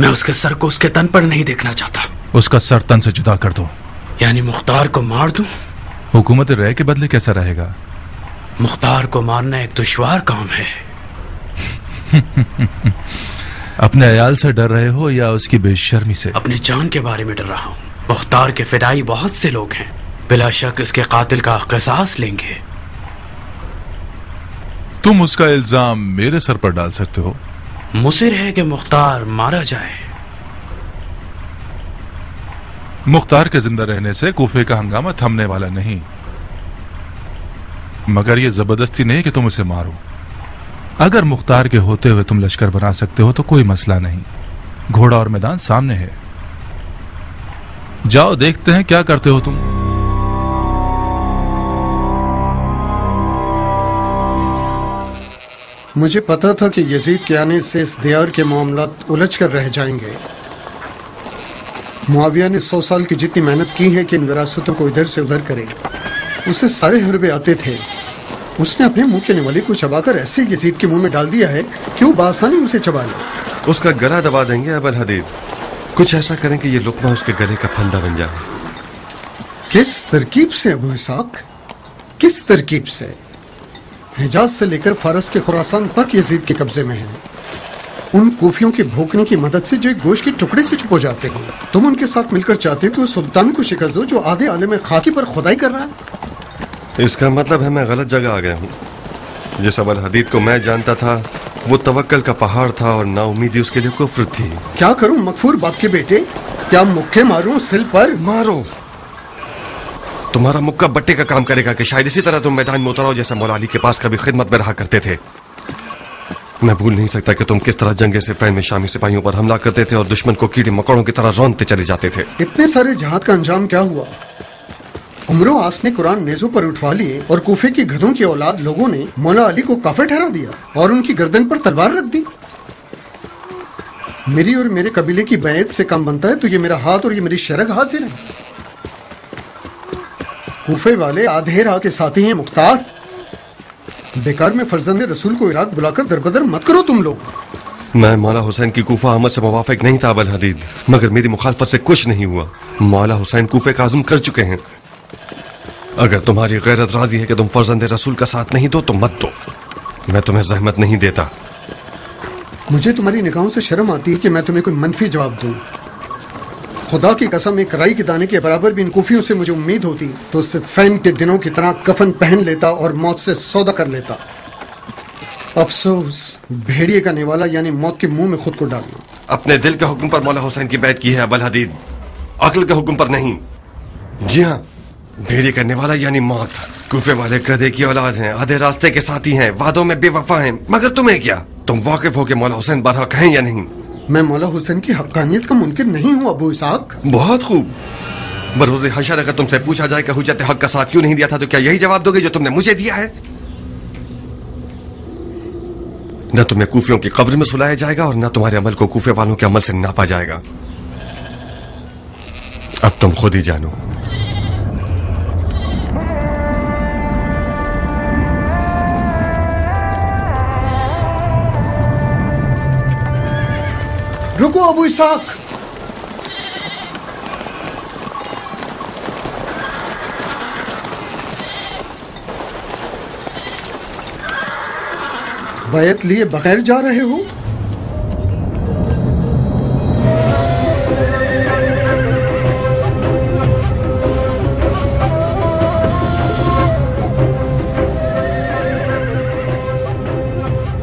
S6: मैं उसके सर को उसके तन पर नहीं देखना चाहता।
S4: उसका सर तन से जुदा कर दो।
S6: यानी मुख्तार को मार दूं?
S4: हुकूमत रह के बदले कैसा रहेगा?
S6: मुख्तार को मारना एक दुश्वार काम है।
S4: अपने अयाल से डर रहे हो या उसकी बेशर्मी से?
S6: अपनी जान के बारे में डर रहा हूँ। मुख्तार के फिदाई बहुत से लोग हैं, बिला शक इसके कातिल का क़िसास लेंगे।
S4: तुम उसका इल्जाम मेरे सर पर डाल सकते हो।
S6: मुसिर है कि मुख्तार मारा जाए।
S4: मुख्तार के जिंदा रहने से कूफे का हंगामा थमने वाला नहीं, मगर यह जबरदस्ती नहीं कि तुम उसे मारो। अगर मुख्तार के होते हुए तुम लश्कर बना सकते हो तो कोई मसला नहीं। घोड़ा और मैदान सामने है। जाओ, देखते हैं क्या करते हो तुम।
S9: मुझे पता था कि यजीद के आने से इस दियार के मामलात उलझ कर रह जाएंगे। मुआविया ने 100 साल की जितनी मेहनत की है कि इन विरासतों को इधर से उधर करे, उसे सारे हरबे आते थे। उसने अपने मुंह के नवली को चबाकर ऐसे यजीद के मुंह में डाल दिया है कि वो बासानी उसे चबा ले।
S8: उसका गला दबा देंगे अबल हदीद। कुछ ऐसा करें कि ये लुकमा उसके गले का फंदा बन जाए।
S9: किस तरकीब से अबू इसाक, किस तरकीब से? हिजाज से लेकर फारस के खुरासान तक यजीद के कब्जे में है। उन कूफियों के भोंकने की मदद से जो एक गोश्त के टुकड़े से छुप हो जाते हैं। तुम उनके साथ मिलकर चाहते हो कि उस सुल्तान को शिकस्त दो जो आधे आलम खाकी पर खुदाई कर रहा है।
S8: इसका मतलब है मैं गलत जगह आ गया हूँ। जिस अबल हदीद को मैं जानता था वो तवक्कल का पहाड़ था और नाउमीदी उसके लिए कुफ्र थी।
S9: क्या करूं मगफूर बाप के बेटे? क्या मुक्के मारूं सिल पर?
S8: मारो तुम्हारा मुक्का बट्टे का काम करेगा कि शायद इसी तरह तुम मैदान में उतरो जैसे मौला अली के पास कभी खिदमत में रहा करते थे। मैं भूल नहीं सकता कि तुम किस तरह जंगे सिपाही में शामी सिपाहियों पर हमला करते थे और दुश्मन को कीड़े मकोड़ों की तरह रौंदते चले जाते थे।
S9: इतने सारे जहाद का अंजाम क्या हुआ? उमरो आस ने कुरान नेज़ों पर उठवा लिए और कूफे की गधों की औलाद लोगों ने मौला अली को काफिर ठहरा दिया और उनकी गर्दन पर तलवार रख दी। मेरी और मेरे कबीले की बैत से काम बनता है तो ये मेरा हाथ और ये मेरी शरग हाजिर है। कूफे वाले आधे राह के साथी हैं मुख्तार। बेकार में फर्जंद रसूल को इराक बुलाकर दरबदर मत करो तुम लोग।
S8: मैं मौला हुसैन की कूफा आमद से मुवाफिक नहीं था अबल हदीद, मगर मेरी मुखालफत से कुछ नहीं हुआ। मौला हुसैन कूफे का आज़म कर चुके हैं। अगर तुम्हारी गैरत राजी है कि तुम फर्जंद रसूल का साथ नहीं दो तो मत दो, मैं तुम्हें जहमत नहीं देता।
S9: मुझे तुम्हारी निगाहों से शर्म आती है कि मैं तुम्हें कोई मनफी जवाब दूं। खुदा की कसम, एक राई के दाने के बराबर भी इन कूफियों से मुझे उम्मीद होती तो उससे फैन के दिनों की तरह कफन पहन लेता और मौत से सौदा कर लेता। अफसोस, भेड़िए का निवाला यानी मौत के मुंह में खुद को डालना।
S8: अपने दिल के हुक्म पर मौला हुसैन की बैत की है अबल हदीद, अक्ल के हुक्म पर नहीं। जी हाँ, भेड़िए करने वाला यानी मौत। कूफे वाले गधे की औलाद हैं, आधे रास्ते के साथी हैं, वादों में बेवफा हैं, मगर तुम्हें क्या? तुम वाकिफ हो कि मौला हुसैन बरहक हैं या नहीं?
S9: मैं मौला हुसैन की हक्कानियत का मुनकिर नहीं हूँ अबू इसहाक।
S8: बहुत खूब। बरोज़े हशर अगर तुमसे पूछा जाए कि हुज्जत हक का साथ क्यों नहीं दिया था तो क्या यही जवाब दोगे जो तुमने मुझे दिया है? न तुम्हें कूफियों की कब्र में सुलाया जाएगा और न तुम्हारे अमल को कूफे वालों के अमल से नापा जाएगा। अब तुम खुद ही जानो।
S9: रुको अबू इसहाक। बैत लिए बगैर जा रहे हो?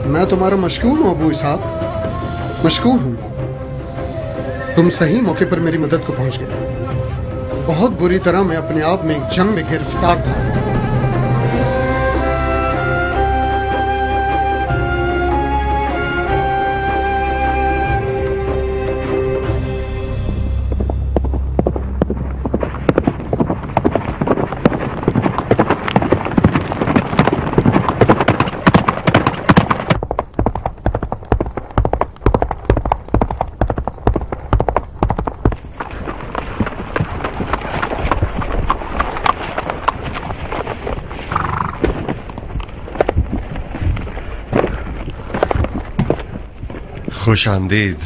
S9: मैं तुम्हारा मशकूर हूं अबू इसहाक, मशकूर हूं। तुम सही मौके पर मेरी मदद को पहुंच गए। बहुत बुरी तरह मैं अपने आप में एक जंग में गिरफ्तार था।
S8: खुश आमदीद।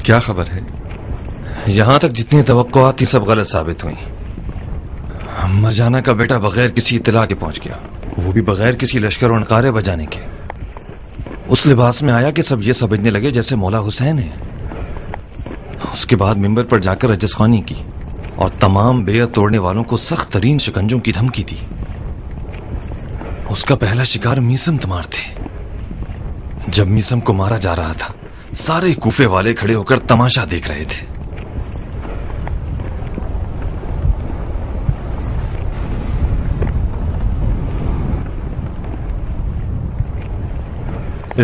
S8: क्या खबर है?
S10: यहां तक जितनी तवक्कुआत थी सब गलत साबित हुई। मरजाना का बेटा बगैर किसी इत्तला के पहुंच गया, वो भी बगैर किसी लश्कर और नकारे बजाने के। उस लिबास में आया कि सब ये समझने लगे जैसे मौला हुसैन है। उसके बाद मिंबर पर जाकर रजस्खानी की और तमाम बेयत तोड़ने वालों को सख्त तरीन शिकंजों की धमकी दी। उसका पहला शिकार मीसम तमार थे। जब मीसम को मारा जा रहा था, सारे कूफे वाले खड़े होकर तमाशा देख रहे थे।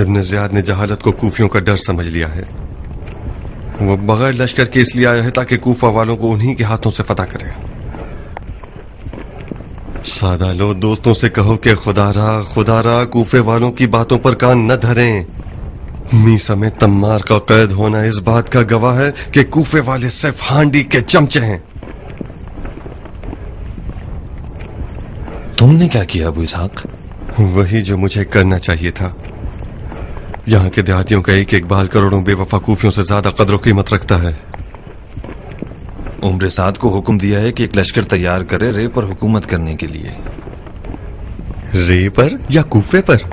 S8: इब्न ज़ियाद ने जहालत को कूफियों का डर समझ लिया है। वो बगैर लश्कर के इसलिए आया है ताकि कूफा वालों को उन्हीं के हाथों से फतह करे। सादा लो, दोस्तों से कहो कि खुदारा कूफे वालों की बातों पर कान न धरें। मीसा में तम्मार का कैद होना इस बात का गवाह है कि कूफे वाले सिर्फ हांडी के चमचे हैं।
S10: तुमने क्या किया अबू इसहाक?
S8: वही जो मुझे करना चाहिए था। यहाँ के देहातियों का एक एक बाल करोड़ों बेवफा कूफियों से ज्यादा कदर कीमत रखता है।
S10: उम्र साद को हुक्म दिया है कि एक लश्कर तैयार करे रे पर हुकूमत करने के लिए।
S8: रे पर या कूफे पर?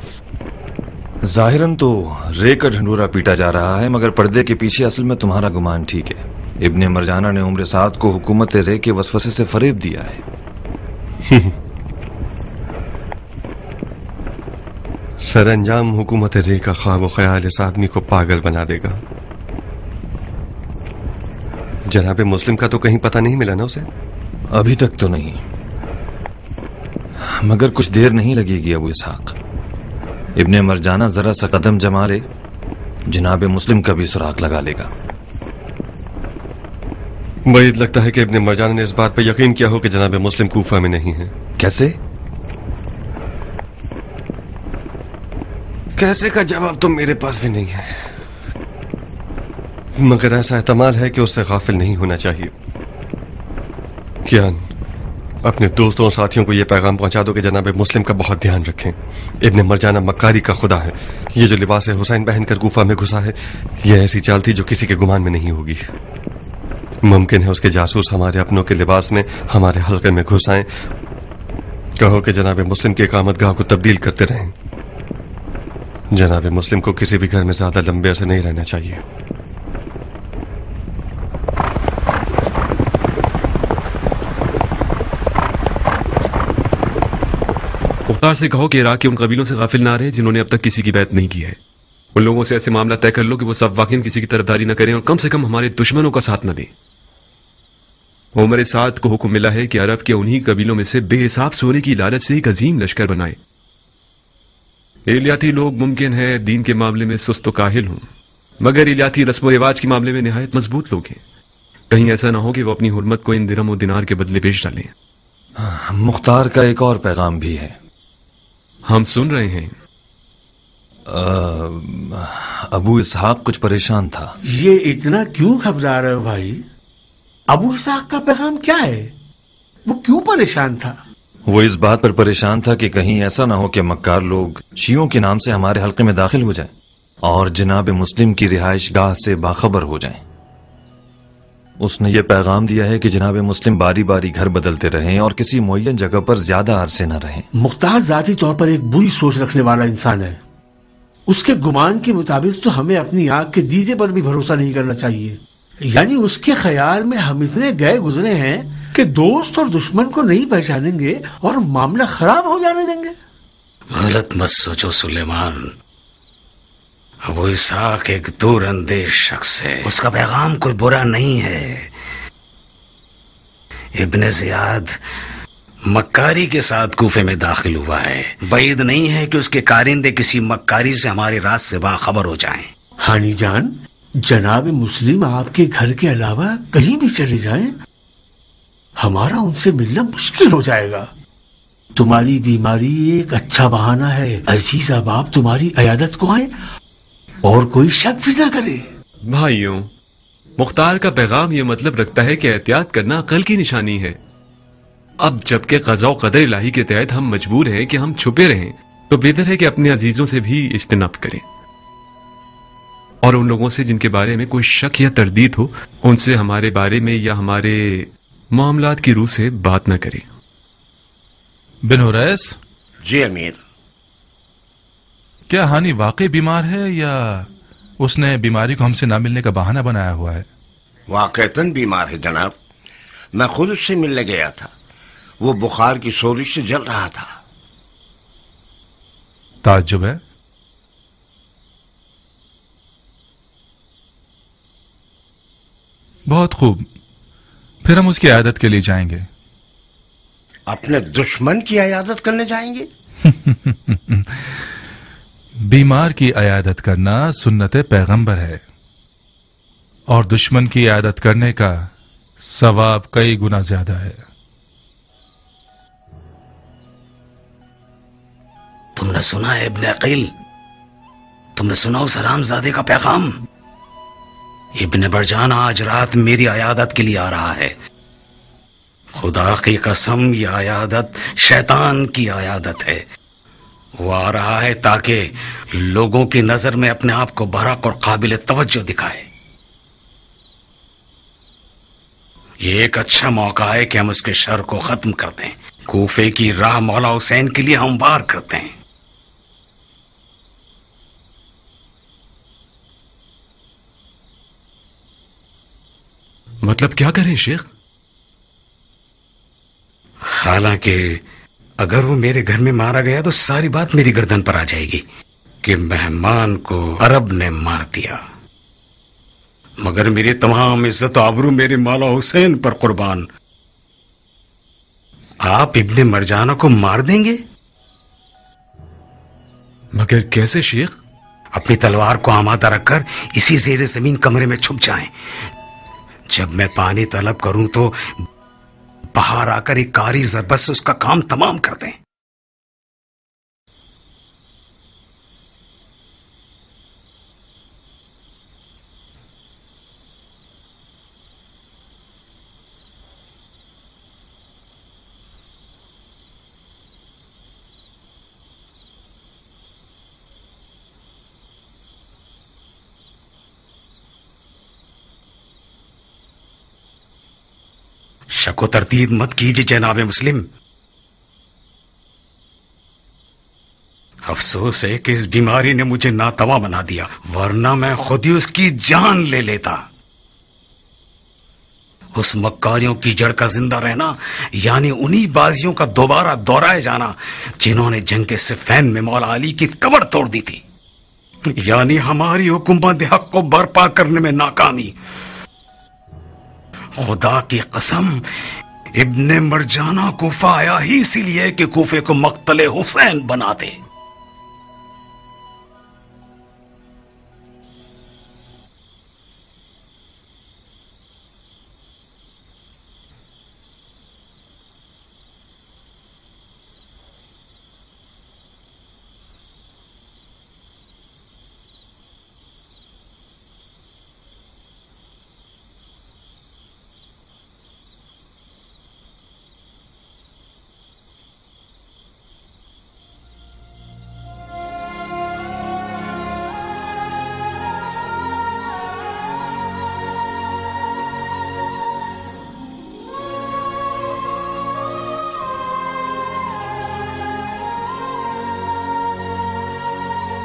S10: जाहिरन तो रे का ढंडूरा पीटा जा रहा है, मगर पर्दे के पीछे असल में तुम्हारा गुमान ठीक है। इब्ने मरजाना ने उम्र साद को हुकूमत रे के वसवसे से फरेब दिया है।
S8: सरअंजाम हुकूमत रे का ख्वाब व ख्याल इस आदमी को पागल बना देगा। जनाब मुस्लिम का तो कहीं पता नहीं मिला ना उसे?
S10: अभी तक तो नहीं, मगर कुछ देर नहीं लगेगी अबू इसहाक। इब्ने मरजाना जरा सा कदम जमा ले, जनाब मुस्लिम का भी सुराग लगा लेगा।
S8: मुझे लगता है कि इब्ने मरजाना ने इस बात पर यकीन किया हो कि जनाब मुस्लिम कूफा में नहीं है।
S10: कैसे?
S8: कैसे का जवाब तो मेरे पास भी नहीं है, मगर ऐसा एहतमाल है कि उससे गाफिल नहीं होना चाहिए। कियान, अपने दोस्तों और साथियों को यह पैगाम पहुंचा दो कि जनाब मुस्लिम का बहुत ध्यान रखें। इब्ने मरजाना मक्कारी का खुदा है। ये जो लिबास हुसैन पहनकर कूफा में घुसा है, यह ऐसी चाल थी जो किसी के गुमान में नहीं होगी। मुमकिन है उसके जासूस हमारे अपनों के लिबास में हमारे हल्के में घुस आए। कहो कि जनाब मुस्लिम की इकामतगाह को तब्दील करते रहें। जनाब मुस्लिम को किसी भी घर में ज्यादा लंबे अरसे नहीं रहना चाहिए।
S11: मुख्तार से कहो कि इराक के उन कबीलों से गाफिल ना रहे जिन्होंने अब तक किसी की बैत नहीं की है। उन लोगों से ऐसे मामला तय कर लो कि वो सब वाकई किसी की तरफदारी न करें और कम से कम हमारे दुश्मनों का साथ न दें। उमर साद को हुक्म मिला है कि अरब के उन्हीं कबीलों में से बेहिसाब सोने की लालच से एक अजीम लश्कर बनाए। इलियाती लोग मुमकिन है दीन के मामले में सुस्त व काहिल हों, मगर इलियाती रस्म व रिवाज के मामले में निहायत मजबूत लोग हैं। कहीं ऐसा ना हो कि वो अपनी हुर्मत को इन दिरहम व दिनार के बदले बेच डालें।
S10: मुख्तार का एक और पैगाम भी है।
S11: हम सुन रहे हैं।
S10: अबू इसहाक कुछ परेशान था।
S12: ये इतना क्यों घबरा रहे हो भाई? अबू इसहाक का पैगाम क्या है? वो क्यों परेशान था?
S10: वो इस बात पर परेशान था कि कहीं ऐसा ना हो कि मक्कार लोग शियों के नाम से हमारे हल्के में दाखिल हो जाएं और जनाब मुस्लिम की रिहाइश गाह से बाखबर हो जाएं। उसने ये पैगाम दिया है कि जनाब मुस्लिम बारी बारी घर बदलते रहें और किसी मुअय्यन जगह पर ज्यादा अरसे न रहें।
S12: मुख्तार जाती तौर पर एक बुरी सोच रखने वाला इंसान है। उसके गुमान के मुताबिक तो हमें अपनी आंख के दीजे पर भी भरोसा नहीं करना चाहिए। यानी उसके ख्याल में हम इतने गए गुजरे हैं कि दोस्त और दुश्मन को नहीं पहचानेंगे और मामला खराब हो जाने देंगे।
S6: गलत मत सोचो सुलेमान। अबू इसहाक एक दूर अंदेश शख्स है। उसका पैगाम कोई बुरा नहीं है। इब्ने ज़ियाद मक्कारी के साथ कूफे में दाखिल हुआ है। बैद नहीं है कि उसके कारिंदे किसी मक्कारी से हमारे राज से बाखबर हो जाएं।
S12: हानी जान, जनाब मुस्लिम आपके घर के अलावा कहीं भी चले जाएं, हमारा उनसे मिलना मुश्किल हो जाएगा। तुम्हारी बीमारी एक अच्छा बहाना है। अजीज अहबाब तुम्हारी अयादत को आए और कोई शक भी ना करे।
S11: भाइयों, मुख्तार का पैगाम ये मतलब रखता है कि एहतियात करना अक्ल की निशानी है। अब जबकि क़ज़ा व क़दर इलाही के तहत हम मजबूर हैं कि हम छुपे रहें, तो बेहतर है कि अपने अजीजों से भी इज्तिनाब करें और उन लोगों से जिनके बारे में कोई शक या तरदीद हो, उनसे हमारे बारे में या हमारे मामलात की रूह से बात न करें।
S4: बिन हुरैस।
S3: जी अमीर।
S4: क्या हानी वाकई बीमार है या उसने बीमारी को हमसे ना मिलने का बहाना बनाया हुआ है?
S3: वाकईतन बीमार है जनाब। मैं खुद उससे मिलने गया था। वो बुखार की सोरिश से जल रहा था।
S4: ताज्जुब है। बहुत खूब, फिर हम उसकी इयादत के लिए जाएंगे।
S3: अपने दुश्मन की इयादत करने जाएंगे?
S4: बीमार की इयादत करना सुन्नत पैगंबर है और दुश्मन की इयादत करने का सवाब कई गुना ज्यादा है।
S6: तुमने सुना है इब्ने अकील? तुमने सुना उस हरामजादे का पैगाम? इब्ने बरजान आज रात मेरी अयादत के लिए आ रहा है। खुदा की कसम, यह अयादत शैतान की अयादत है। वो आ रहा है ताकि लोगों की नजर में अपने आप को बरक और काबिल तवज्जो दिखाए। ये एक अच्छा मौका है कि हम उसके शर को खत्म कर दें। कूफे की राह मौला हुसैन के लिए हमवार करते हैं।
S11: मतलब क्या करें शेख?
S6: हालांकि अगर वो मेरे घर में मारा गया तो सारी बात मेरी गर्दन पर आ जाएगी कि मेहमान को अरब ने मार दिया। मगर मेरी तमाम इज्जत आबरू मेरे मौला हुसैन पर कुर्बान। आप इब्ने मरजाना को मार देंगे?
S11: मगर कैसे शेख?
S6: अपनी तलवार को आमादा रखकर इसी ज़ेरे ज़मीन कमरे में छुप जाएं। जब मैं पानी तलब करूं तो बाहर आकर एक कारी ज़रबत से उसका काम तमाम कर दें। शको तरतीब मत कीजिए जनाब मुस्लिम। अफसोस है कि इस बीमारी ने मुझे नातवा बना दिया, वरना मैं खुद ही उसकी जान ले लेता। उस मक्कारियों की जड़ का जिंदा रहना यानी उन्हीं बाजियों का दोबारा दोहराए जाना जिन्होंने जंग के सिफ़ैन में मौला अली की कमर तोड़ दी थी, यानी हमारी हुकूमत हक को बर्पा करने में नाकामी। खुदा की कसम, इब्ने मरजाना कूफा आया ही इसीलिए कि कूफे को मक्तले हुसैन बना दे।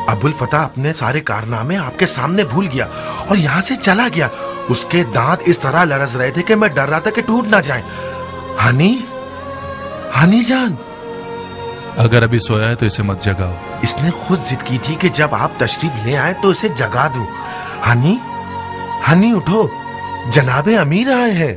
S13: अबुल फतह अपने सारे कारनामे आपके सामने भूल गया और यहाँ से चला गया। उसके दांत इस तरह लरस रहे थे कि मैं डर रहा था कि टूट ना जाएं। हनी जान,
S4: अगर अभी सोया है तो इसे मत जगाओ।
S13: इसने खुद जिद की थी कि जब आप तशरीफ ले आए तो इसे जगा दूं। हनी उठो, जनाबे अमीर आए हैं।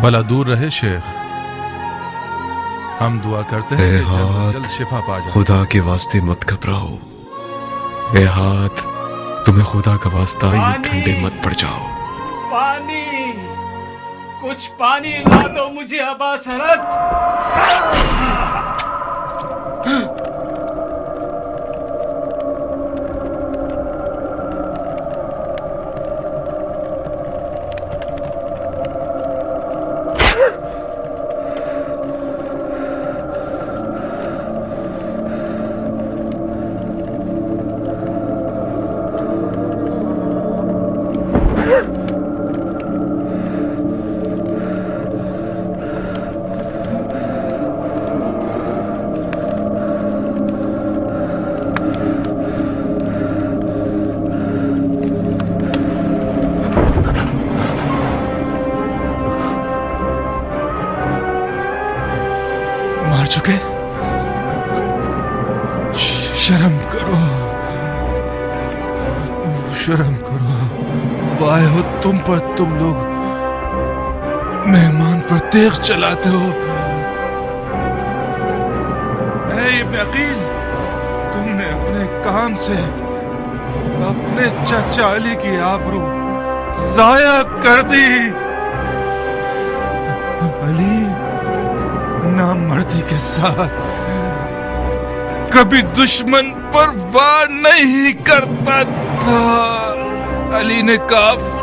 S4: भला दूर रहे शेख, हम दुआ करते हैं कि जल्द जल्द शिफा पा जाए।
S11: खुदा के वास्ते मत घबराओ। ए हाथ, तुम्हें खुदा का वास्ता यूं ठंडे मत पड़ जाओ।
S12: पानी, कुछ पानी ला दो मुझे अबा सरत।
S4: मार चुके? शर्म करो, शर्म करो। वाह हो तुम पर, तुम लोग मेहमान पर तेग चलाते हो। इब्न अकील, तुमने अपने काम से अपने चाचा अली की आबरू जाया कर दी। अली नामर्दी के साथ कभी दुश्मन पर वार नहीं करता था। अली ने काफिर